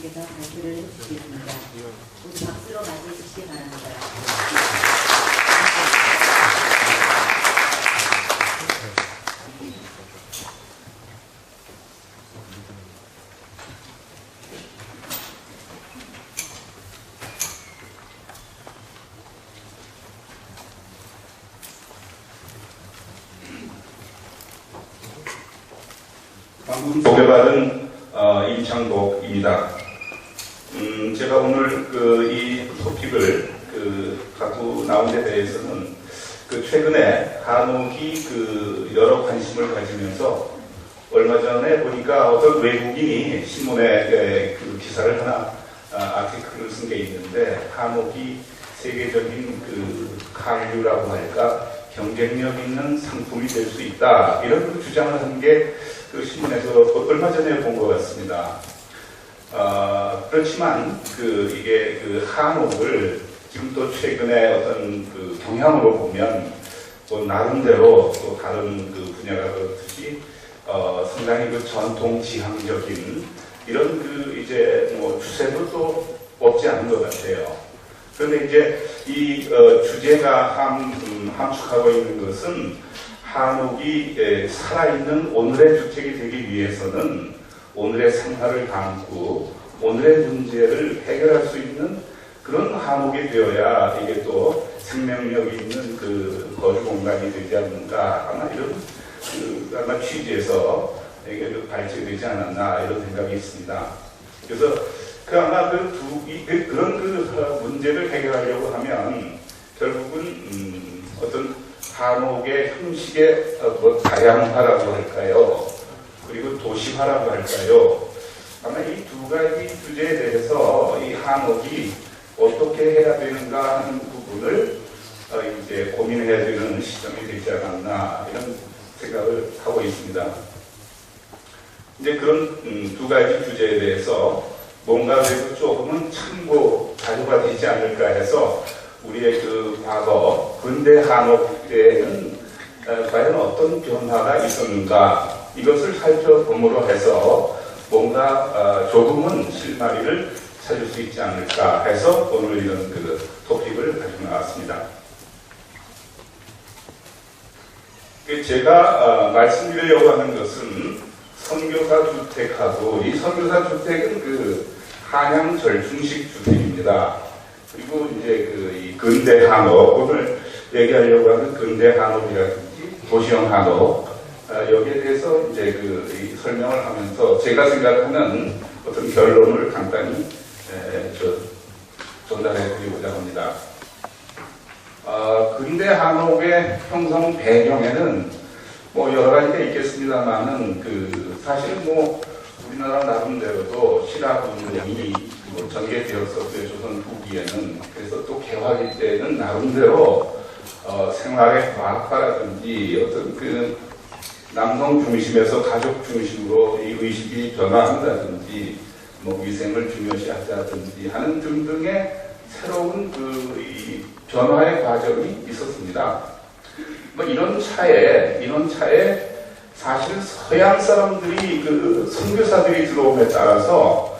교수님께서 발표를 해주시겠습니다. 모두 박수로 맞이해 주시기 바랍니다. 방금 소개받은 임창복입니다. 제가 오늘 이 토픽을 갖고 나온 데 대해서는 최근에 한옥이 여러 관심을 가지면서 얼마 전에 보니까 어떤 외국인이 신문에 기사를 하나 아티클을 쓴 게 있는데 한옥이 세계적인 한류라고 할까 경쟁력 있는 상품이 될 수 있다 이런 주장을 한 게 신문에서 얼마 전에 본 것 같습니다. 그렇지만 이게 한옥을 지금 또 최근에 어떤 경향으로 보면 나름대로 또 다른 분야가 그렇듯이 상당히 전통 지향적인 이런 이제 추세도 또 없지 않은 것 같아요. 그런데 이제 이 주제가 함축하고 있는 것은 한옥이 살아있는 오늘의 주택이 되기 위해서는 오늘의 생활을 담고 오늘의 문제를 해결할 수 있는 그런 한옥이 되어야 이게 또 생명력 있는 거주 공간이 되지 않는가 아마 이런 아마 취지에서 이게 발제되지 않았나 이런 생각이 있습니다. 그래서 아마 그런 문제를 해결하려고 하면 결국은 어떤 한옥의 형식의 다양화라고 할까요? 그리고 도시화라고 할까요? 아마 이 두 가지 주제에 대해서 이 한옥이 어떻게 해야 되는가 하는 부분을 이제 고민해야 되는 시점이 되지 않았나 이런 생각을 하고 있습니다. 이제 그런 두 가지 주제에 대해서 뭔가 그래도 조금은 참고 자료가 되지 않을까 해서 우리의 과거 근대 한옥에는 과연 어떤 변화가 있었는가 이것을 살펴봄으로 해서 뭔가 조금은 실마리를 찾을 수 있지 않을까 해서 오늘 이런 토픽을 가지고 나왔습니다. 제가 말씀드리려고 하는 것은 선교사 주택하고 이 선교사 주택은 한양 절충식 주택입니다. 그리고 이제 이 근대 한옥, 오늘 얘기하려고 하는 근대 한옥이라든지 도시형 한옥, 여기에 대해서 이제 이 설명을 하면서 제가 생각하는 어떤 결론을 간단히 전달해 드리고자 합니다. 근대 한옥의 형성 배경에는 여러 가지가 있겠습니다만은 사실 우리나라 나름대로도 신라 운동이 전개되었었고요. 조선 후기에는. 그래서 또 개화기 때는 나름대로 생활의 과학화라든지 어떤 남성 중심에서 가족 중심으로 이 의식이 변화한다든지 위생을 중요시하자든지 하는 등등의 새로운 이 변화의 과정이 있었습니다. 이런 차에 사실 서양 사람들이 선교사들이 들어옴에 따라서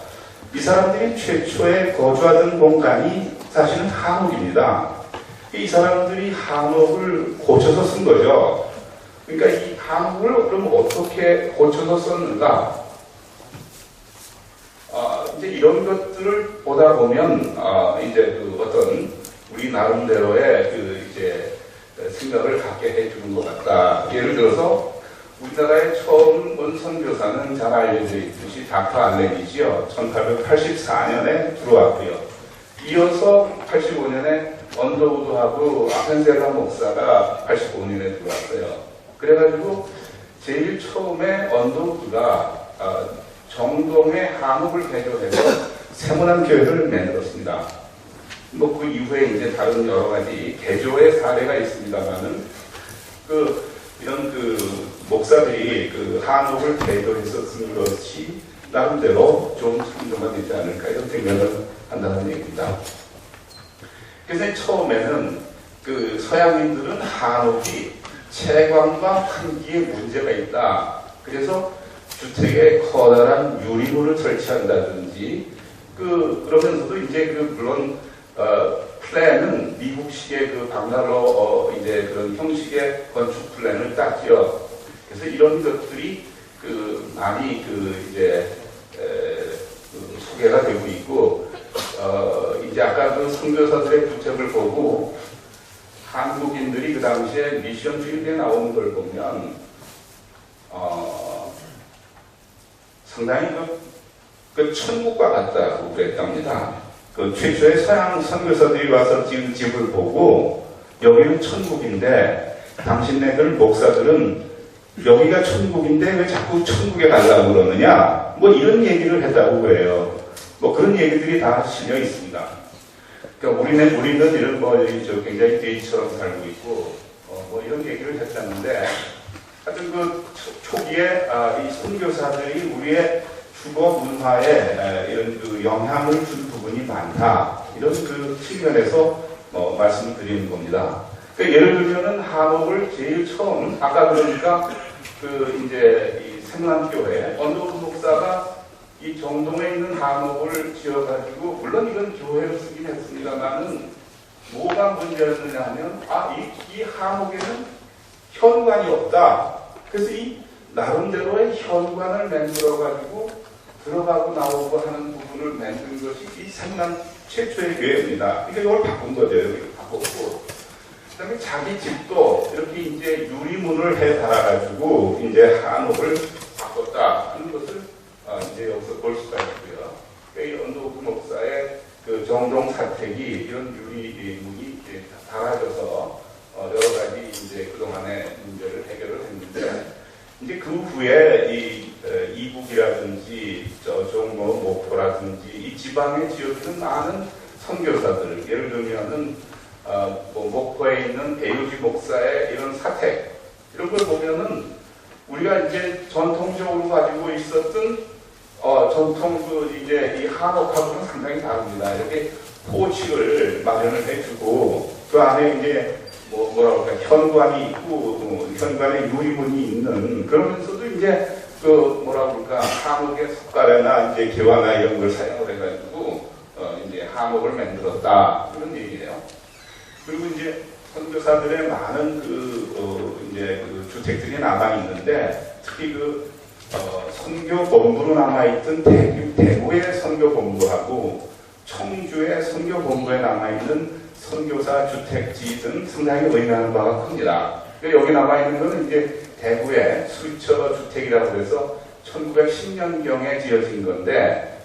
이 사람들이 최초에 거주하던 공간이 사실은 한옥입니다. 이 사람들이 한옥을 고쳐서 쓴 거죠. 그러니까 이 한옥을 그럼 어떻게 고쳐서 썼는가? 이제 이런 것들을 보다 보면 이제 어떤 우리 나름대로의 이제 생각을 갖게 해주는 것 같다. 예를 들어서 우리나라에 처음 온 선교사는 잘 알려져 있듯이 닥터 알렌이지요. 1884년에 들어왔고요. 이어서 85년에 언더우드하고 아펜셀라 목사가 85년에 들어왔어요. 그래가지고 제일 처음에 언더우드가 정동의 한옥을 개조해서 세모난 교회를 만들었습니다. 그 이후에 이제 다른 여러 가지 개조의 사례가 있습니다만은 이런 목사들이 한옥을 개조해서 쓴 것이 나름대로 좋은 참조가 되지 않을까 이런 생각을 한다는 얘기입니다. 그래서 처음에는 서양인들은 한옥이 채광과 환기에 문제가 있다. 그래서 주택에 커다란 유리문을 설치한다든지 그러면서도 이제 물론 플랜은 미국식의 방달로 이제 그런 형식의 건축 플랜을 짰지요. 그래서 이런 것들이 많이 이제 소개가 되고 있고, 이제 아까 선교사들의 부책을 보고 한국인들이 그 당시에 미션 필드에 나오는 걸 보면 상당히 천국과 같다고 그랬답니다. 최초의 서양 선교사들이 와서 지은 집을 보고 여기는 천국인데 당신네들 목사들은 여기가 천국인데 왜 자꾸 천국에 가려고 그러느냐, 뭐 이런 얘기를 했다고 그래요. 뭐 그런 얘기들이 다 실려 있습니다. 그러니까 우리는 이런 굉장히 돼지처럼 살고 있고 뭐 이런 얘기를 했다는데, 하여튼 초기에 이 선교사들이 우리의 주거 문화에 이런 영향을 준 부분이 많다, 이런 측면에서 말씀을 드리는 겁니다. 그러니까 예를 들면은 한옥을 제일 처음, 아까 그러니까 이제 이 생란교회 언더우드 목사가 이 정동에 있는 한옥을 지어가지고, 물론 이건 교회로 쓰긴 했습니다만은 뭐가 문제였느냐 하면 이 한옥에는 현관이 없다. 그래서 이 나름대로의 현관을 만들어가지고 들어가고 나오고 하는 부분을 만든 것이 이 생란 최초의 교회입니다. 그러니까 이걸 바꾼 거죠. 이걸 바꿨고, 그 다음에 자기 집도 이렇게 이제 유리문을 해 달아가지고 이제 한옥을 바꿨다 하는 것을 이제 여기서 볼 수가 있고요. 그러니까 언더우드 목사의 정동 사택이 이런 유리문이 달아져서 여러 가지 이제 그동안의 문제를 해결을 했는데, 이제 그 후에 이북이라든지 저쪽 목포라든지 이 지방에 지어지는 많은 선교사들, 예를 들면은 목포에 있는 배유지 목사의 이런 사택, 이런 걸 보면은 우리가 이제 전통적으로 가지고 있었던 전통 이제 이 한옥하고는 상당히 다릅니다. 이렇게 포식을 마련을 해주고 그 안에 이제 뭐라고 할까, 현관이 있고 현관에 유리문이 있는, 그러면서도 이제 뭐라고 할까, 한옥의 숟가락이나 이제 개화나 이런 걸 사용을 해가지고 이제 한옥을 만들었다, 그런 얘기예요. 그리고 이제 선교사들의 많은 이제 주택들이 남아 있는데, 특히 선교 본부로 남아 있던 대구의 선교 본부하고 청주의 선교 본부에 남아 있는 선교사 주택지 등 상당히 의미하는 바가 큽니다. 여기 남아있는 것은 이제 대구의 수처 주택이라고 해서 1910년경에 지어진 건데,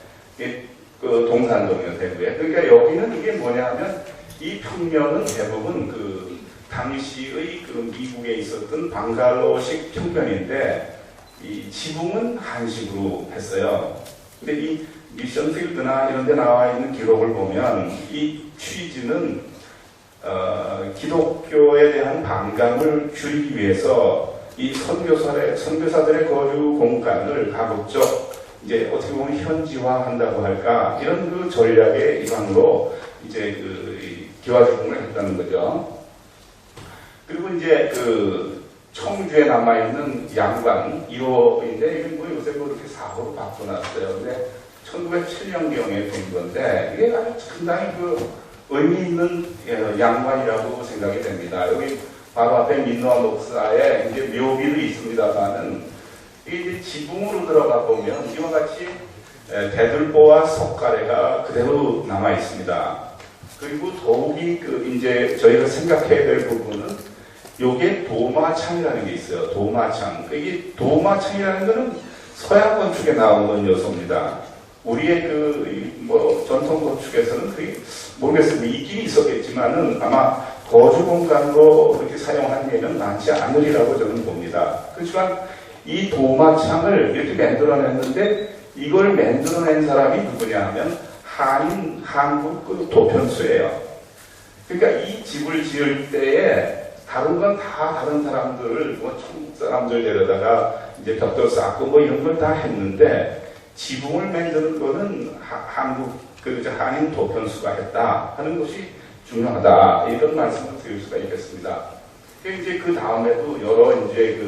동산동이요, 대구에. 그러니까 여기는 이게 뭐냐 하면, 이 평면은 대부분 당시의 미국에 있었던 방갈로식 평면인데, 이 지붕은 한식으로 했어요. 근데 이 미션 필드나 이런 데 나와 있는 기록을 보면 이 취지는 기독교에 대한 반감을 줄이기 위해서 이 선교사들의 거주 공간을 가급적 이제 어떻게 보면 현지화한다고 할까, 이런 전략의 일환으로 이제 기와지붕을 했다는 거죠. 그리고 이제 청주에 남아있는 양관 1호인데, 이게 요새 이렇게 4호로 바꿔놨어요. 근데 1907년경에 된 건데, 이게 아주 상당히 의미 있는 양관이라고 생각이 됩니다. 여기 바로 앞에 민노아 목사의 이제 묘비도 있습니다만은, 이게 이제 지붕으로 들어가 보면 이와 같이 대들보와 석가래가 그대로 남아 있습니다. 그리고 더욱이 이제 저희가 생각해야 될 부분은 요게 도마창이라는 게 있어요. 도마창. 이게 도마창이라는 거는 서양 건축에 나오는 요소입니다. 우리의 전통 건축에서는 그게 모르겠습니다. 있긴 있었겠지만은 아마 거주 공간으로 그렇게 사용한 예는 많지 않으리라고 저는 봅니다. 그렇지만 이 도마창을 이렇게 만들어냈는데, 이걸 만들어낸 사람이 누구냐 하면 한국 도편수예요. 그러니까 이 집을 지을 때에 다른 건 다 다른 사람들, 천국 사람들 데려다가 이제 벽돌 쌓고 이런 걸 다 했는데, 지붕을 만드는 거는 한국 한인 도편수가 했다 하는 것이 중요하다, 이런 말씀을 드릴 수가 있겠습니다. 이제 그 다음에도 여러 이제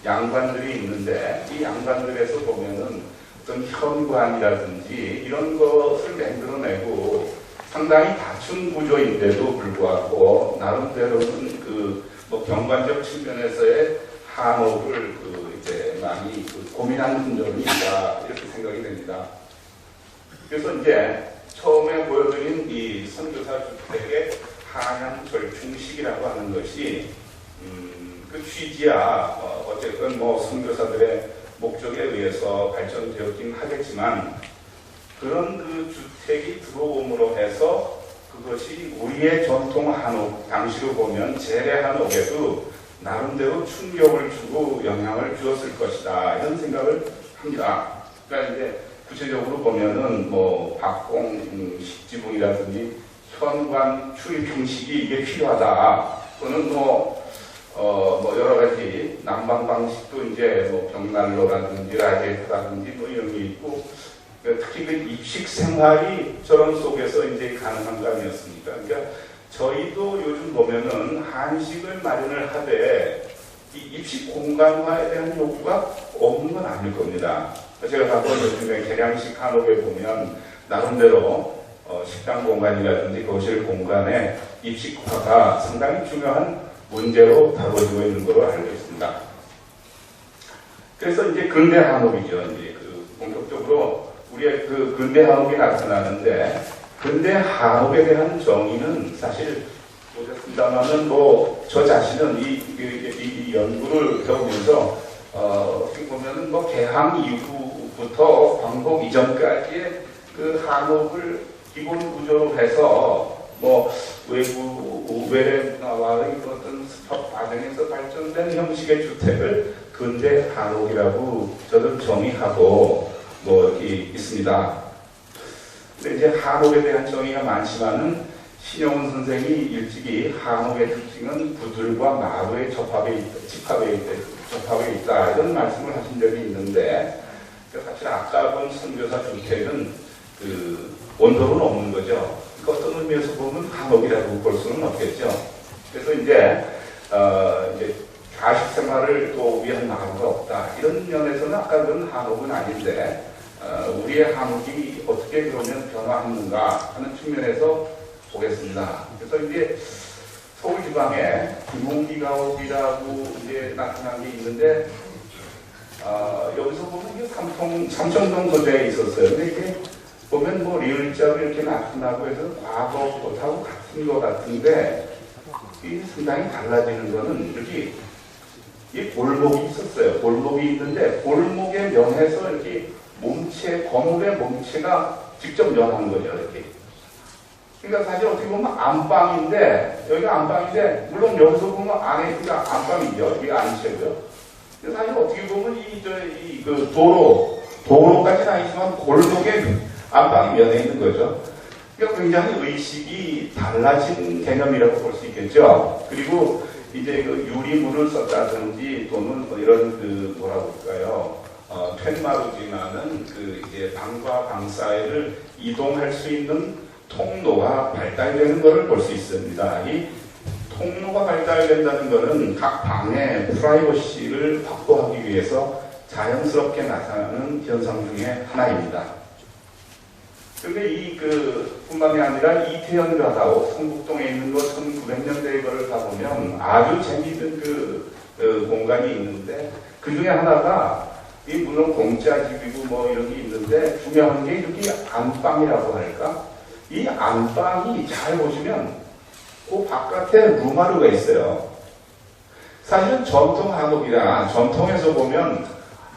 양관들이 있는데, 이 양관들에서 보면은 어떤 현관이라든지 이런 것을 만들어내고 상당히 갖춘 구조인데도 불구하고 나름대로는 뭐 경관적 측면에서의 한옥을 이제 많이 고민하는 흔적이 있다 이렇게 생각이 됩니다. 그래서 이제 처음에 보여드린 이 선교사 주택의 한양 절충식이라고 하는 것이 그 취지야 어쨌든 뭐 선교사들의 목적에 의해서 발전되었긴 하겠지만 그런 그 주택이 들어옴으로 해서 그것이 우리의 전통 한옥, 당시로 보면 재래 한옥에도 나름대로 충격을 주고 영향을 주었을 것이다 이런 생각을 합니다. 그러니까 이제 구체적으로 보면은 뭐 박공 식지붕이라든지 현관 출입 형식이 이게 필요하다. 또는 뭐 여러 가지 난방 방식도 이제 뭐 벽난로라든지 라디에이터라든지 뭐 이런 게 있고 특히 그 입식 생활이 저런 속에서 이제 가능한 거 아니었습니까? 그러니까 저희도 요즘 보면은 한식을 마련을 하되 이 입식 공간화에 대한 요구가 없는 건 아닐 겁니다. 제가 가본 요즘에 계량식 한옥에 보면 나름대로 식당 공간이라든지 거실 공간의 입식화가 상당히 중요한 문제로 다뤄지고 있는 걸로 알고 있습니다. 그래서 이제 근대 한옥이죠. 이제 본격적으로 우리의 근대 한옥이 나타나는데 근대 한옥에 대한 정의는 사실 보셨습니다만은 뭐 저 자신은 이 연구를 해오면서 어떻게 보면은 뭐 개항 이후부터 광복 이전까지의 그 한옥을 기본 구조로 해서 뭐 외래와의 어떤 습합 과정에서 발전된 형식의 주택을 근대 한옥이라고 저는 정의하고 뭐 이렇게 있습니다. 근데 이제 한옥에 대한 정의가 많지만은 신영훈 선생이 일찍이 한옥의 특징은 구들과 마루의 접합에 있다 이런 말씀을 하신 적이 있는데 사실 아까 본 선교사 주택은 원도는 없는 거죠. 그러니까 어떤 의미에서 보면 한옥이라고 볼 수는 없겠죠. 그래서 이제 가식 생활을 또 위한 마루가 없다 이런 면에서는 아까 그런 한옥은 아닌데 우리의 한옥이 어떻게 그러면 변화하는가 하는 측면에서 보겠습니다. 그래서 이제 서울지방에 김홍기가옥이라고 이제 나타난 게 있는데 여기서 보면 이게 삼청동 소재에 있었어요. 근데 이게 보면 뭐 리을자로 이렇게 나타나고 해서 과거 것하고 같은 것 같은데 이 상당히 달라지는 거는 이렇게 이 골목이 있었어요. 골목이 있는데 골목의 면에서 이렇게 건물의 몸체가 직접 연한 거죠. 이렇게. 그러니까 사실 어떻게 보면 안방인데 여기가 안방인데 물론 여기서 보면 안에 여기가 안방이죠. 이게 안채고요. 근데 사실 어떻게 보면 그 도로까지는 아니지만 골목에 안방이 면해 있는 거죠. 그러니까 굉장히 의식이 달라진 개념이라고 볼 수 있겠죠. 그리고 이제 그 유리물을 썼다든지 또는 뭐 이런 뭐라고 할까요? 팻마루지만은 이제 방과 방 사이를 이동할 수 있는 통로가 발달되는 것을 볼 수 있습니다. 이 통로가 발달된다는 것은 각 방의 프라이버시를 확보하기 위해서 자연스럽게 나타나는 현상 중에 하나입니다. 그런데 뿐만이 아니라 이태원 가다오 성북동에 있는 거 1900년대의 거를 가보면 아주 재미있는 공간이 있는데 그 중에 하나가 물론 공짜 집이고 뭐 이런 게 있는데 중요한 게 이렇게 안방이라고 할까? 이 안방이 잘 보시면 그 바깥에 루마루가 있어요. 사실은 전통 한옥이라 전통에서 보면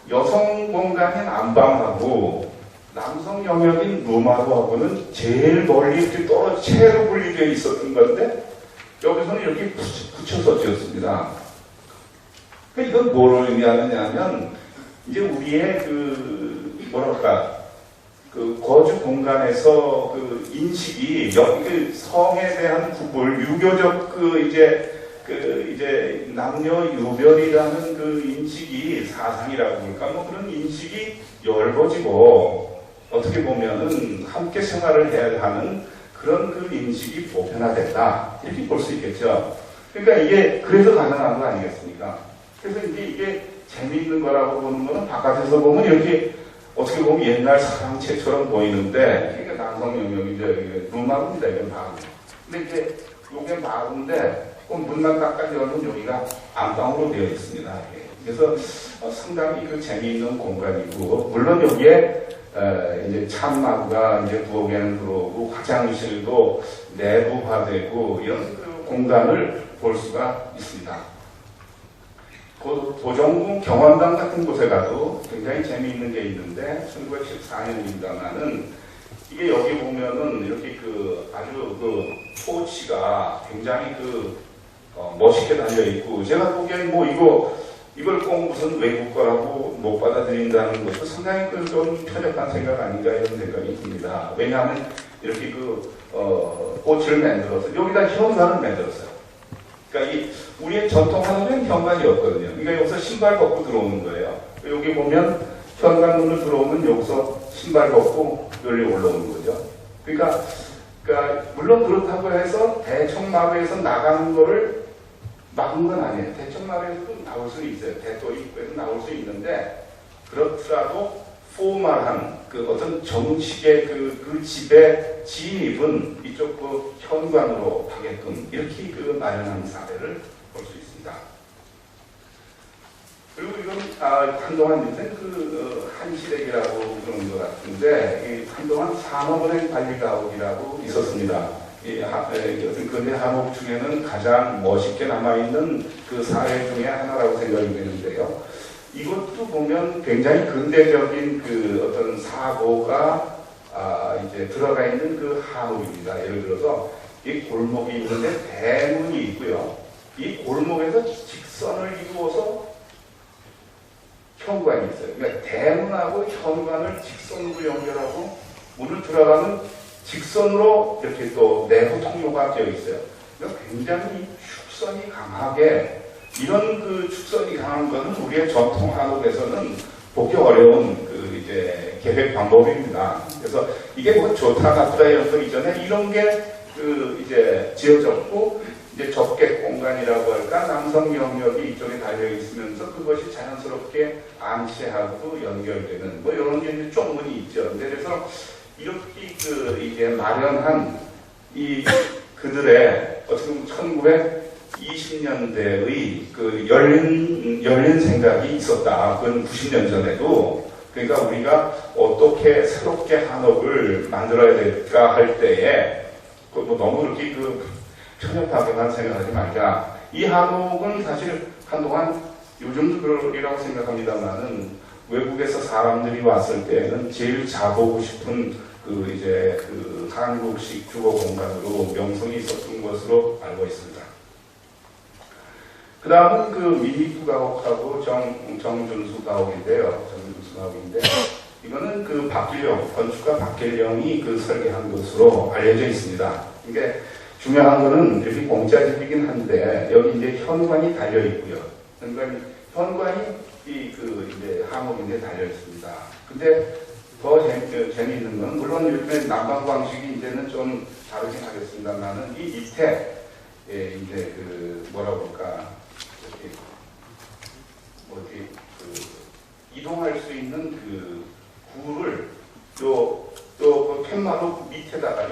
여성 공간인 안방하고 남성 영역인 루마루하고는 제일 멀리 이렇게 떨어져 채로 분리되어 있었던 건데 여기서는 이렇게 붙여서 지었습니다. 그러니까 이건 뭘 의미하느냐면 이제 우리의 거주 공간에서 인식이 성에 대한 구분, 유교적 이제 남녀 유별이라는 인식이 사상이라고 할까 뭐 그런 인식이 열거지고 어떻게 보면은 함께 생활을 해야 하는 그런 인식이 보편화됐다 이렇게 볼 수 있겠죠. 그러니까 이게 그래서 가능한 거 아니겠습니까? 그래서 이제 이게 재미있는 거라고 보는 거는 바깥에서 보면 이렇게 어떻게 보면 옛날 사랑채처럼 보이는데 이게 남성 영역이죠. 루마입니다. 이게 마루. 근데 이제 이게 마루인데 문만 딱 열면 여기가 안방으로 되어 있습니다. 그래서 상당히 그 재미있는 공간이고, 물론 여기에 이제 참마루가 이제 부엌에는 들어오고 화장실도 내부화되고 이런 그 공간을 볼 수가 있습니다. 도정궁 경원당 같은 곳에 가도 굉장히 재미있는 게 있는데 1914년입니다만은 이게 여기 보면은 이렇게 그 아주 그 토치가 굉장히 그 멋있게 달려 있고, 제가 보기엔 뭐 이걸 꼭 무슨 외국 거라고 못 받아들인다는 것도 상당히 그 좀 편협한 생각 아닌가 이런 생각이 듭니다. 왜냐하면 이렇게 꽃을 만들어서 여기다 현관을 만들었어요. 그러니까 우리의 전통 한옥엔 현관이었거든요. 그러니까 여기서 신발 벗고 들어오는 거예요. 여기 보면 현관문을 들어오면 여기서 신발 벗고 여기 올라오는 거죠. 그러니까 물론 그렇다고 해서 대청마루에서 나가는 거를 막은 건 아니에요. 대청마루에서도 나올 수 있어요. 대도 입구에서 나올 수 있는데, 그렇더라도 포멀한 그 어떤 정식의 그 집의 진입은 이쪽 그 현관으로 가게끔 이렇게 그 마련한 사례를 볼 수 있습니다. 그리고 이건 한동안 요새 한시댁이라고 그러는 것 같은데, 한동안 산업은행 관리가옥이라고 있었습니다. 근데 한옥 중에는 가장 멋있게 남아있는 그 사례 중에 하나라고 생각이 되는데요. 이것도 보면 굉장히 근대적인 그 어떤 사고가 이제 들어가 있는 그 한옥입니다. 예를 들어서 이 골목이 있는데 대문이 있고요. 이 골목에서 직선을 이루어서 현관이 있어요. 그러니까 대문하고 현관을 직선으로 연결하고 문을 들어가면 직선으로 이렇게 또 내부 통로가 되어 있어요. 그러니까 굉장히 축선이 강하게, 이런 그 축선이 강한 것은 우리의 전통 한옥에서는 보기 어려운 그 이제 계획 방법입니다. 그래서 이게 뭐 좋다 나쁘다 이런 거 이전에 이런 게 그 이제 지어졌고, 이제 접객 공간이라고 할까, 남성 영역이 이쪽에 달려 있으면서 그것이 자연스럽게 암시하고 연결되는 뭐 이런 게 이제 쪽문이 있죠. 그래서 이렇게 그 이제 마련한 이 그들의 어떻게 보면 1920년대의 그 열린 생각이 있었다. 그건 90년 전에도. 그러니까 우리가 어떻게 새롭게 한옥을 만들어야 될까 할 때에 뭐 너무 이렇게 그 편협하게만 생각하지 말자. 이 한옥은 사실 한동안 요즘도 그러리라고 생각합니다만은 외국에서 사람들이 왔을 때는 제일 자보고 싶은 그 이제 그 한국식 주거 공간으로 명성이 있었던 것으로 알고 있습니다. 그 다음은 그 미니투 가옥하고 정준수 가옥인데요. 정준수 가옥인데, 이거는 그 박길영, 건축가 박길영이 그 설계한 것으로 알려져 있습니다. 이게 중요한 거는 이렇게 공짜집이긴 한데, 여기 이제 현관이 달려 있고요. 현관이 이제 한옥인데 달려 있습니다. 근데 더 재미있는 건, 물론 요즘에 난방 방식이 이제는 좀 다르긴 하겠습니다만은, 이 밑에 이제 그 뭐라고 할까, 이동할 수 있는 그 구를 요 팻마루 밑에다가,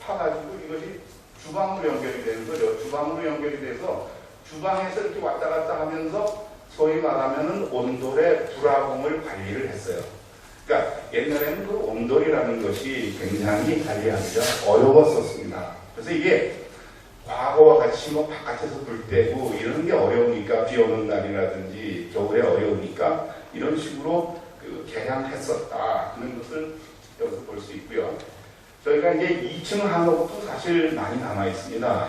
파가지고 이것이 주방으로 연결이 되는 거죠. 주방으로 연결이 돼서 주방에서 이렇게 왔다 갔다 하면서 소위 말하면은 온돌의 불화공을 관리를 했어요. 그러니까 옛날에는 그 온돌이라는 것이 굉장히 관리하기가 어려웠었습니다. 그래서 이게 과거와 같이 뭐 바깥에서 불 떼고 이러는 게 어려우니까, 비 오는 날이라든지 겨울에 어려우니까 이런 식으로 그 개량했었다 하는 것을 여기서 볼 수 있고요. 저희가 이제 2층 한옥도 사실 많이 남아 있습니다.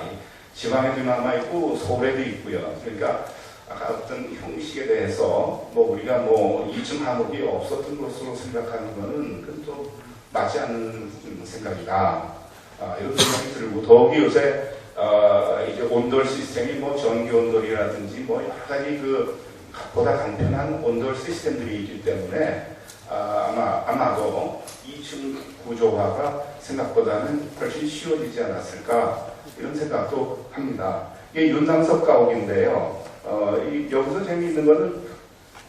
지방에도 남아 있고 서울에도 있고요. 그러니까 아까 어떤 형식에 대해서 뭐 우리가 뭐 2층 한옥이 없었던 것으로 생각하는 것은 그건 또 맞지 않는 생각이다. 이런 생각이 들고, 더욱이 요새 이제 온돌 시스템이 뭐 전기 온돌이라든지 뭐 여러 가지 그 보다 간편한 온돌 시스템들이 있기 때문에 아마도 2층 구조화가 생각보다는 훨씬 쉬워지지 않았을까 이런 생각도 합니다. 이게 윤상석 가옥인데요. 여기서 재미있는 거는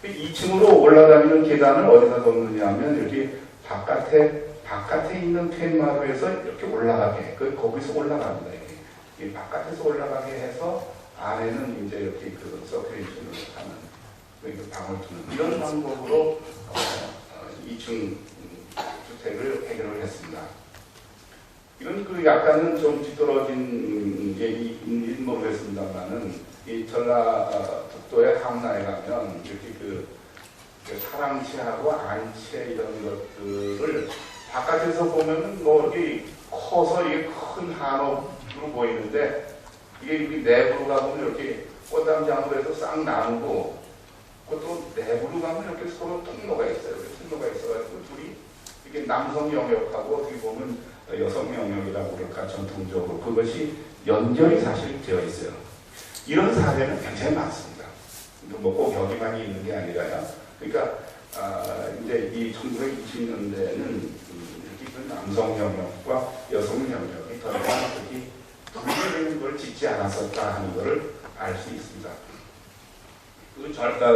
2층으로 올라다니는 계단을 어디다 놓느냐 하면 여기 바깥에 있는 툇마루에서 이렇게 올라가게, 거기서 올라갑니다. 이 바깥에서 올라가게 해서 안에는 이제 이렇게 그 서큘레이션을 하는 방을 두는 이런 방법으로 2층 주택을 해결을 했습니다. 이건 그 약간은 좀 뒤떨어진 얘기인지 모르겠습니다만은 이 전라북도의 함라에 가면 이렇게 그 사랑채하고 안채 이런 것들을 바깥에서 보면은 뭐 이게 커서 이게 큰 한옥으로 보이는데 이게 내부로 가보면 이렇게 꽃담장으로 해서 싹 나누고 또 내부로 가면 이렇게 서로 통로가 있어요. 통로가 있어가지고 둘이 이게 남성 영역하고 어떻게 보면 여성 영역이라고 그럴까 전통적으로 그것이 연결이 사실 되어 있어요. 이런 사례는 굉장히 많습니다. 뭐 꼭 여기만 있는 게 아니라요. 그러니까 이제 이 1920년대에는 이렇게 그 남성 영역과 여성 영역이 더 이상 그렇게 분리되는 걸 짓지 않았었다 하는 것을 알 수 있습니다. 그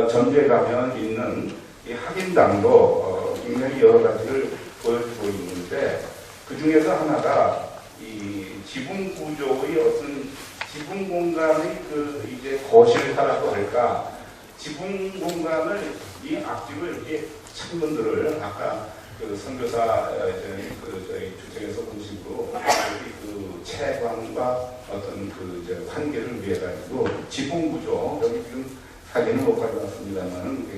전주에 가면 있는 이 학인당도 굉장히 여러 가지를 보여주고 있는데 그 중에서 하나가 이 지붕 구조의 어떤 지붕 공간의 그 이제 거실화라고 할까 지붕 공간을 이 앞뒤로 이렇게 창문들을 아까 그 선교사 저희 주택에서 공식으로 그 채광과 어떤 그 이제 환기를 위해 가지고 지붕 구조 여기 지금 사진을 못 가져왔습니다만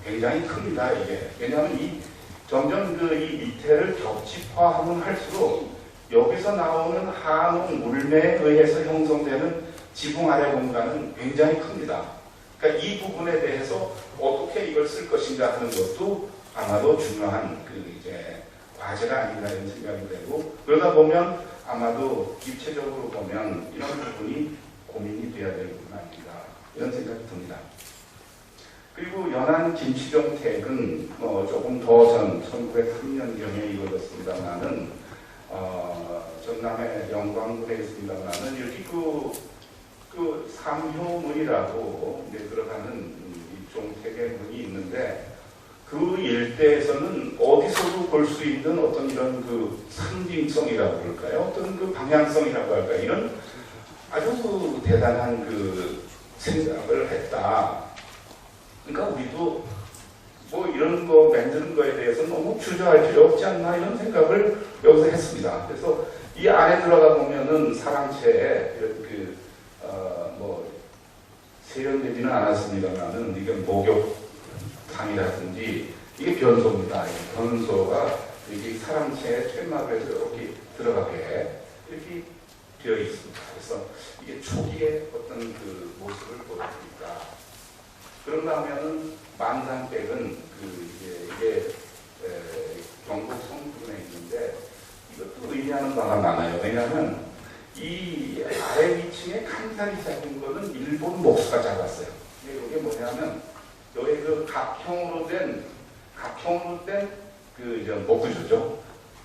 굉장히 큽니다 이게. 왜냐하면 이 점점 그 이 밑에를 겹집화하면 할수록 여기서 나오는 한옥 물매에 의해서 형성되는 지붕 아래 공간은 굉장히 큽니다. 그러니까 이 부분에 대해서 어떻게 이걸 쓸 것인가 하는 것도 아마도 중요한 그 이제 과제가 아닌가 이런 생각이 되고 그러다 보면 아마도 입체적으로 보면 이런 부분이 고민이 돼야 될 부분 아닌가 이런 생각이 듭니다. 그리고 연안 김치정택은 조금 더 전 1903년경에 이루어졌습니다만은 전남의 영광군에 있습니다만은 여기 그 삼효문이라고 이제 들어가는 종택의 문이 있는데 그 일대에서는 어디서도 볼 수 있는 어떤 이런 그 상징성이라고 그럴까요? 어떤 그 방향성이라고 할까요? 이런 아주 그 대단한 그 생각을 했다. 그러니까 우리도 뭐 이런 거 만드는 거에 대해서 너무 주저할 필요 없지 않나 이런 생각을 여기서 했습니다. 그래서 이 안에 들어가 보면은 사랑채에 이런 뭐 세련되지는 않았습니다만은 이게 목욕탕이라든지 이게 변소입니다. 이 변소가 이게 사랑채의 툇마루에서 이렇게 들어가게 이렇게 되어 있습니다. 그래서 이게 초기의 어떤 그 모습을 보여줍니다. 그런가 하면은 만상백은 이게 경북 성주에 있는데 이것도 의미하는 바가 많아요. 왜냐하면 이 아래 위층에 칸살이 작은 거는 일본 목수가 잡았어요. 이게 뭐냐면 여기 그 각형으로 된 그 목구조죠.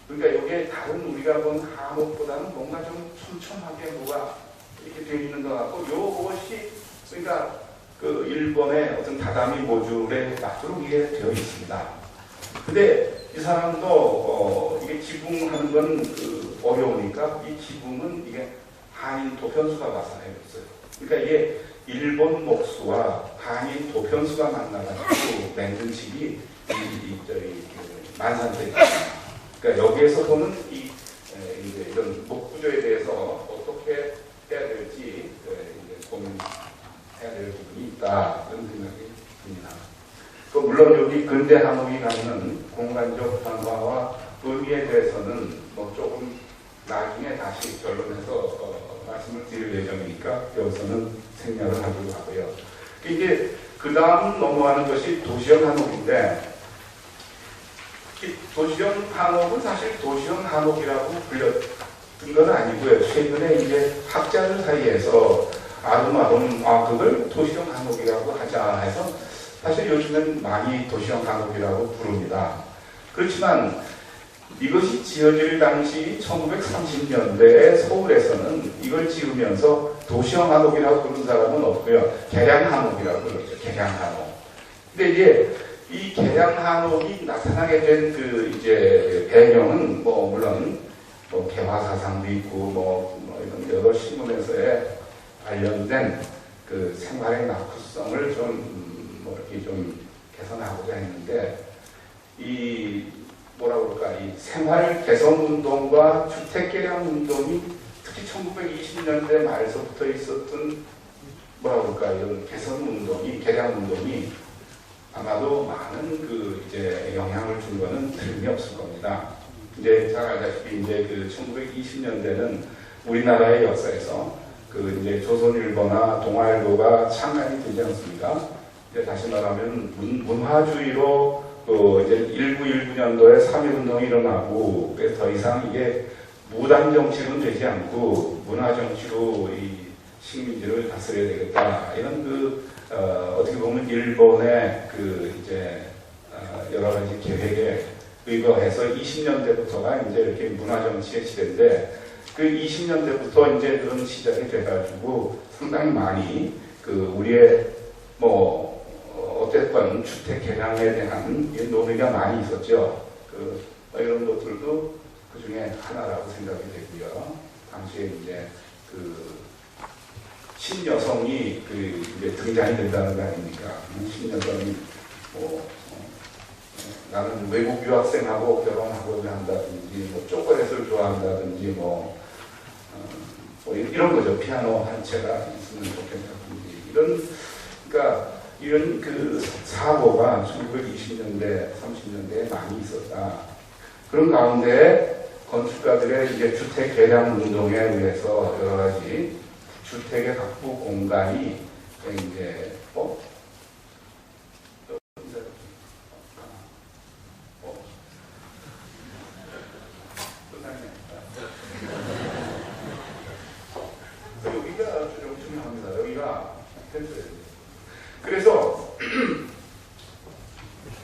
그러니까 여기에 다른 우리가 본 한옥보다는 뭔가 좀 촘촘하게 뭐가 이렇게 되어 있는 것 같고 요것이 그러니까 그 일본의 어떤 다다미 모듈에 맞도록 이게 되어 있습니다. 근데 이 사람도 이게 지붕하는 건 어려우니까 이 지붕은 이게 한인 도편수가 와서 해줬어요. 그러니까 이게 일본 목수와 한인 도편수가 만나가지고 만든 집이 만산세입니다. 그러니까 여기에서 보는 이제 이런 목구조에 대해서 어떻게 해야 될지 이제 고민해야 될 부분이 있다 그런 생각이 듭니다. 물론 여기 근대 한옥이 갖는 공간적 변화와 의미에 대해서는 뭐 조금 나중에 다시 결론해서 말씀을 드릴 예정이니까 여기서는 생략을 하기로 하고요. 이제 그 다음 넘어가는 것이 도시형 한옥인데 이 도시형 한옥은 사실 도시형 한옥이라고 불렸던 건 아니고요. 최근에 이제 학자들 사이에서 아름아름 그걸 도시형 한옥이라고 하자 해서 사실 요즘은 많이 도시형 한옥이라고 부릅니다. 그렇지만 이것이 지어질 당시 1930년대에 서울에서는 이걸 지으면서 도시형 한옥이라고 부르는 사람은 없고요. 개량 한옥이라고 그러죠. 개량 한옥. 근데 이제 이 계량 한옥이 나타나게 된 그 이제 배경은 뭐 물론 뭐 개화 사상도 있고 뭐 이런 여러 신문에서의 관련된 그 생활의 낙후성을 좀 뭐 이렇게 좀 개선하고자 했는데 이 뭐라 그럴까 이 생활 개선 운동과 주택 개량 운동이 특히 1920년대 말서부터 있었던 뭐라 그럴까 이런 개선 운동이 개량 운동이 아마도 많은 그 이제 영향을 준 거는 틀림이 없을 겁니다. 이제 잘 알다시피 이제 그 1920년대는 우리나라의 역사에서 그 이제 조선일보나 동아일보가 창간이 되지 않습니까? 이제 다시 말하면 문화주의로 그 이제 1919년도에 3.1운동이 일어나고 그래서 더 이상 이게 무당 정치로는 되지 않고 문화 정치로 이 식민지를 다스려야 되겠다 이런 그 어떻게 보면 일본의 그 이제 여러 가지 계획에 의거해서 20년대부터가 이제 이렇게 문화 정치의 시대인데 그 20년대부터 이제 그런 시작이 돼가지고 상당히 많이 그 우리의 뭐 어쨌건 주택 개량에 대한 논의가 많이 있었죠. 그 이런 것들도 그 중에 하나라고 생각이 되고요. 당시에 이제 그 신여성이 그 이제 등장이 된다는 거 아닙니까? 신여성이 뭐 나는 외국 유학생하고 결혼하고자 한다든지 뭐 초콜릿을 좋아한다든지 뭐 이런 거죠. 피아노 한 채가 있으면 좋겠다든지 이런 그러니까 이런 그 사고가 1920년대, 30년대에 많이 있었다. 그런 가운데 건축가들의 이제 주택 개량 운동에 의해서 여러 가지 주택의 각부 공간이 이제 여기가 좀 중요합니다. 여기가 그래서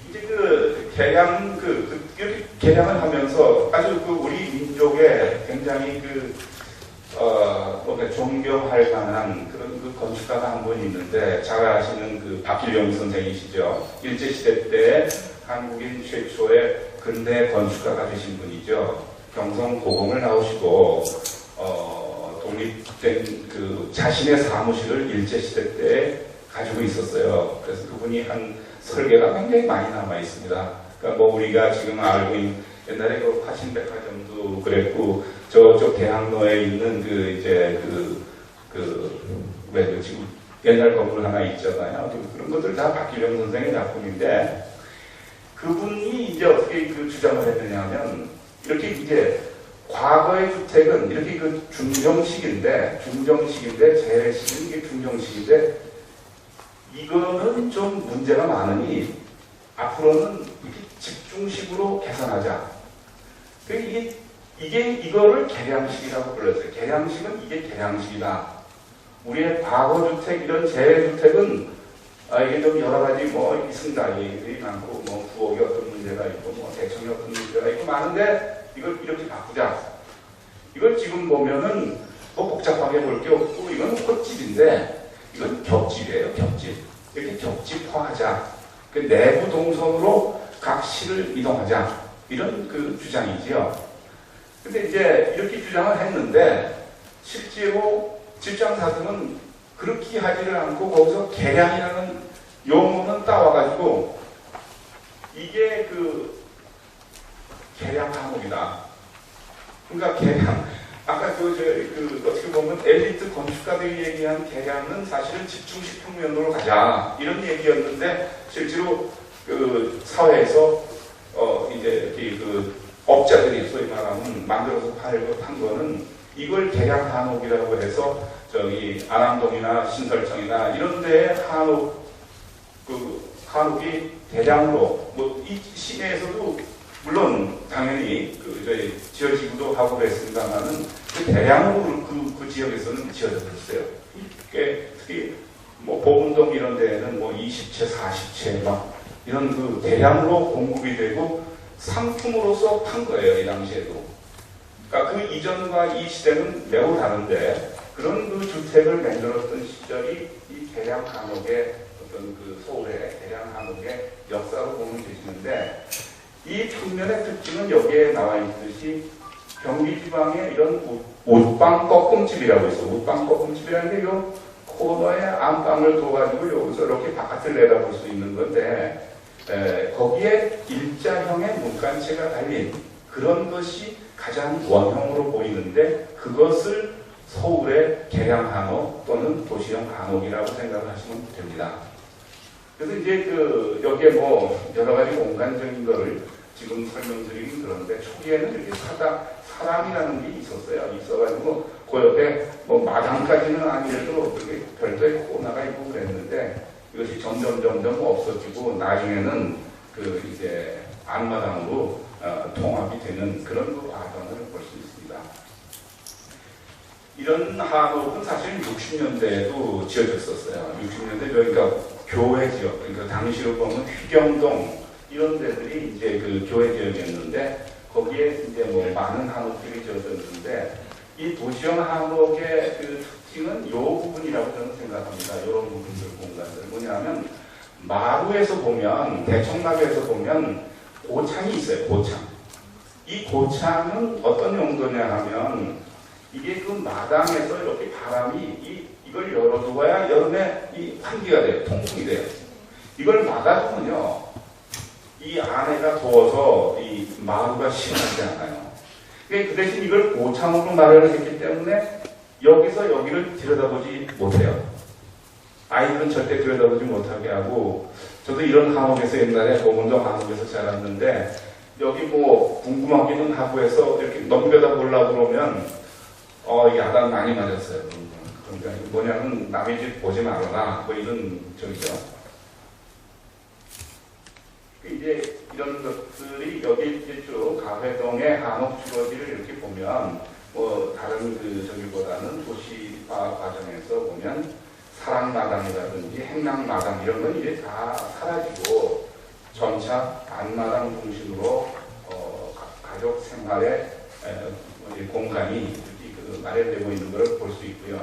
이제 그 개량 이렇게 개량을 하면서 아주 그 우리 민족의 굉장히 뭔가 존경할 만한 그런 그 건축가가 한 분 있는데 잘 아시는 그 박길영 선생이시죠. 일제시대 때 한국인 최초의 근대 건축가가 되신 분이죠. 경성고공을 나오시고 독립된 그 자신의 사무실을 일제시대 때 가지고 있었어요. 그래서 그분이 한 설계가 굉장히 많이 남아 있습니다. 그러니까 뭐 우리가 지금 알고 있는 옛날에 그 화신백화점도 그랬고 저쪽 대학로에 있는 그 이제 왜 지금 옛날 건물 하나 있잖아요. 그런 것들 다 박길영 선생의 작품인데 그분이 이제 어떻게 그 주장을 했느냐면 이렇게 이제 과거의 주택은 이렇게 그 중정식인데 재래식은 이게 중정식인데 이거는 좀 문제가 많으니 앞으로는 이렇게 집중식으로 개선하자. 이거를 개량식이라고 불렀어요. 개량식은 이게 개량식이다. 우리의 과거 주택 이런 재래주택은 이게 좀 여러 가지 뭐 있습니다. 얘기들이 많고 뭐 부엌에 어떤 문제가 있고 뭐 대청에 어떤 문제가 있고 많은데 이걸 이렇게 바꾸자. 이걸 지금 보면은 뭐 복잡하게 볼 게 없고 이건 헛집인데 이건 겹집이에요. 겹집. 이렇게 겹집화하자. 그 내부 동선으로 각 시를 이동하자. 이런 그 주장이지요. 근데 이제 이렇게 주장을 했는데 실제로 집장사들은 그렇게 하지를 않고 거기서 개량이라는 용어는 따와가지고 이게 그 개량 항목이다. 그러니까 개량, 아까 어떻게 보면 엘리트 건축가들이 얘기한 개량은 사실은 집중식 평면으로 가자 이런 얘기였는데 실제로 그 사회에서 이제 이렇게 그 업자들이 소위 말하면 만들어서 팔고 판 거는 이걸 개량 한옥이라고 해서 저기 안암동이나 신설정이나 이런 데에 한옥이 대량으로 뭐 이 시내에서도 물론 당연히 저희 지어지기도 하고 그랬습니다만은 그 대량으로 그 지역에서는 지어졌어요. 특히 뭐 보문동 이런 데에는 뭐 20채, 40채 막 이런 그 대량으로 공급이 되고 상품으로서 판 거예요. 이 당시에도. 그러니까 그 이전과 이 시대는 매우 다른데 그런 그 주택을 만들었던 시절이 이 개량 한옥의 어떤 그 서울의 대량 한옥의 역사로 보면 되시는데, 이 평면의 특징은 여기에 나와 있듯이 경기 지방에 이런 옷방 꺾음집이라고 있어. 옷방 꺾음집이라는 게 요 코너에 안방을 둬가지고 여기서 이렇게 바깥을 내다볼 수 있는 건데, 거기에 일자형의 문간체가 달린 그런 것이 가장 원형으로 보이는데, 그것을 서울의 개량 한옥 또는 도시형 한옥이라고 생각을 하시면 됩니다. 그래서 이제 여기에 뭐 여러 가지 공간적인 거를 지금 설명드리긴 그런데, 초기에는 이렇게 사람이라는 게 있어가지고 그 옆에 뭐 마당까지는 아니래도 그게 별도의 코너가 있고 그랬는데, 이것이 점점 없어지고 나중에는 이제 안마당으로 통합이 되는 그런 과정을 볼 수 있습니다. 이런 한옥은 사실 60년대에도 지어졌었어요. 60년대 그러니까 교회 지역, 그러니까 당시로 보면 휘경동 이런 데들이 이제 그 교회 지역이었는데, 거기에 이제 뭐 많은 한옥들이 지어졌는데, 이 도시형 한옥의 그 특징은 이 부분이라고 저는 생각합니다. 이런 부분들, 공간들. 뭐냐면, 마루에서 보면, 대청마루에서 보면 고창이 있어요, 고창. 이 고창은 어떤 용도냐 하면, 이게 그 마당에서 이렇게 바람이 이걸 열어두어야 여름에 이 환기가 돼요. 통풍이 돼요. 이걸 막아두면요, 이 안에가 더워서 이 마루가 시원하지 않아요. 그 대신 이걸 고창으로 마련을 했기 때문에 여기서 여기를 들여다보지 못해요. 아이들은 절대 들여다보지 못하게 하고, 저도 이런 한옥에서 옛날에 보문동 한옥에서 자랐는데, 여기 뭐 궁금하기는 하고 해서 이렇게 넘겨다 보려고 그러면 야단 많이 맞았어요. 그러니까 뭐냐면 남의 집 보지 말아라 뭐 이런 저기죠. 이제 이런 것들이 여기 이제 쭉 가회동의 한옥 주거지를 이렇게 보면 뭐 다른 저기보다는 도시화 과정에서 보면 사랑마당이라든지 행랑마당 이런 건 이제 다 사라지고 점차 안마당 중심으로 가족 생활의 공간이 마련되고 있는 것을 볼 수 있고요.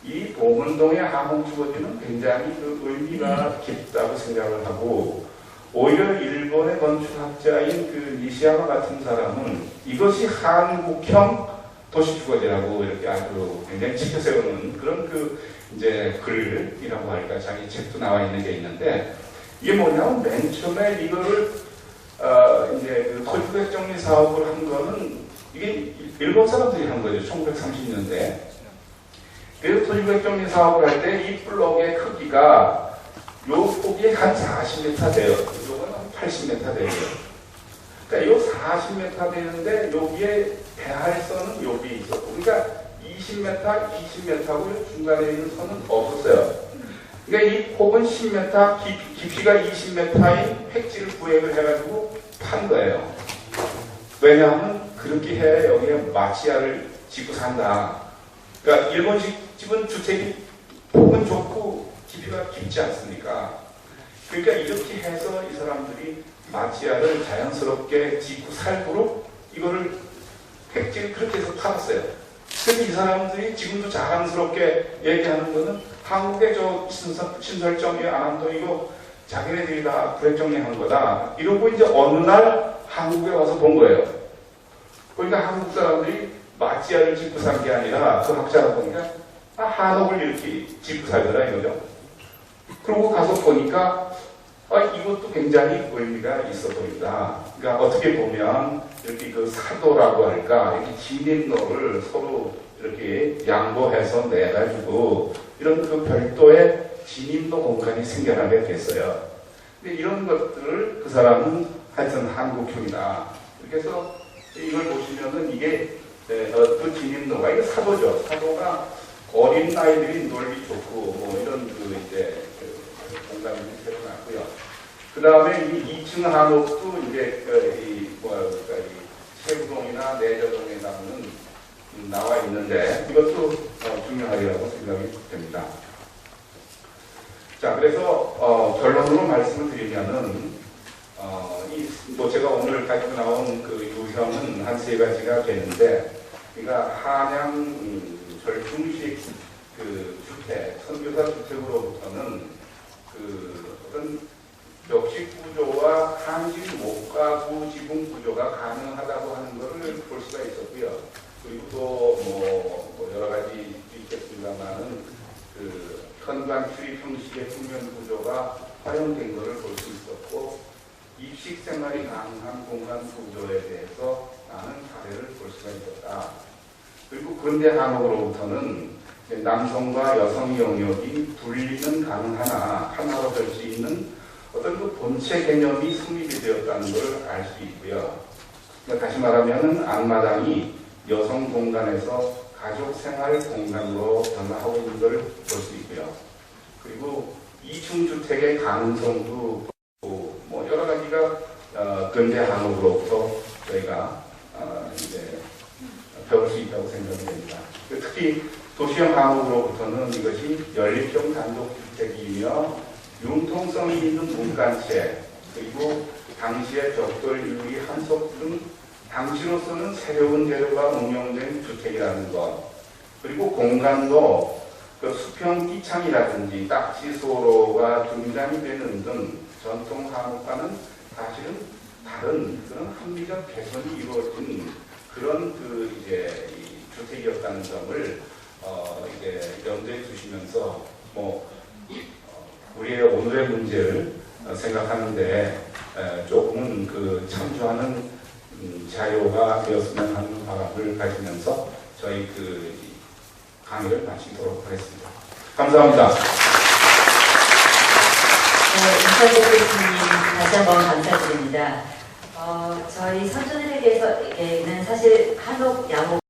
이 보문동의 한옥 주거지는 굉장히 의미가 깊다고 생각을 하고, 오히려 일본의 건축학자인 니시야마 같은 사람은 이것이 한국형 도시주거지라고 이렇게 아주 굉장히 치켜 세우는 그런 이제 글이라고 할까, 자기 책도 나와 있는 게 있는데, 이게 뭐냐면 맨 처음에 이거를 이제 토지구획 정리 사업을 한 거는 이게 일본 사람들이 한 거죠. 1930년대. 그래서 토지구획 정리 사업을 할 때 이 블록의 크기가 요 폭이 한 40m 돼요. 요거는 한 80m 돼요. 그러니까 요 40m 되는데 여기에 배할선은 여기 있었고, 그러니까 20m, 20m고 중간에 있는 선은 없었어요. 그러니까 이 폭은 10m, 깊이가 20m인 획지를 구획을 해가지고 판 거예요. 왜냐하면 그렇게 해야 여기에 마치아를 짓고 산다. 그러니까 일본식 집은 주택이 폭은 좁고 깊이가 깊지 않습니까? 그러니까 이렇게 해서 이 사람들이 마치아를 자연스럽게 짓고 살도록 이거를 획지를 그렇게 해서 팔았어요. 그래서 이 사람들이 지금도 자랑스럽게 얘기하는 거는 한국의 저 신설정리 안함도 이거 자기네들이 다 구획정리한 거다. 이러고 이제 어느 날 한국에 와서 본 거예요. 그러니까 한국 사람들이 마치아를 짓고 산 게 아니라 그 학자가 보니까 한옥을 이렇게 짓고 살더라 이거죠. 그러고 가서 보니까 이것도 굉장히 의미가 있어 보인다. 그러니까 어떻게 보면 이렇게 사도라고 할까, 이렇게 진입로를 서로 이렇게 양보해서 내가지고 이런 별도의 진입로 공간이 생겨나게 됐어요. 근데 이런 것들을 그 사람은 하여튼 한국형이다. 이렇게 해서 이걸 보시면은 이게 그 진입로가 이게 사도죠. 사도가 어린 아이들이 놀기 좋고 뭐 이런 이제 공간이 새로 났고요. 그 다음에 이 2층 한옥도 이제 이 세부동이나 내저동에 가면 나와 있는데 이것도 중요하리라고 생각이 됩니다. 자, 그래서 결론으로 말씀을 드리면은 뭐 제가 오늘 가지고 나온 유형은 한 3가지가 되는데, 그러니까 한양 절중식 주택, 선교사 주택으로부터는 그 어떤 벽식 구조와 한실 목가구 지붕 구조가 가능하다고 하는 것을 볼 수가 있었고요. 그리고 또 뭐 여러 가지 있겠습니다만은 그 현관 출입 형식의 평면 구조가 활용된 것을 볼 수 있었고, 입식 생활이 가능한 공간 구조에 대해서 많은 사례를 볼 수가 있었다. 그리고 근대 한옥으로부터는 남성과 여성 영역이 분리는 가능하나 하나로 될 수 있는 어떤 그 본체 개념이 성립이 되었다는 걸 알 수 있고요. 그러니까 다시 말하면 앞마당이 여성 공간에서 가족 생활 공간으로 변화하고 있는 걸 볼 수 있고요. 그리고 2층 주택의 가능성도 뭐 여러 가지가 근대 한옥으로부터 저희가 이제 배울 수 있다고 생각됩니다. 특히 도시형 한옥으로부터는 이것이 연립형 단독주택이며 융통성이 있는 문간체, 그리고 당시의 벽돌, 유리, 한석 등 당시로서는 새로운 재료가 응용된 주택이라는 것, 그리고 공간도 그 수평 끼창이라든지 딱지 소로가 등장이 되는 등 전통 한옥과는 사실은 다른 그런 합리적 개선이 이루어진 그런 그 이제 이 주택이었다는 점을 이제 염두에 두시면서 우리의 오늘의 문제를 생각하는데 조금은 그 참조하는 자료가 되었으면 하는 바람을 가지면서 저희 그 강의를 마치도록 하겠습니다. 감사합니다. 네, 이사재 교수님 다시 한번 감사드립니다. 저희 선천일에게는 사실 한옥, 양옥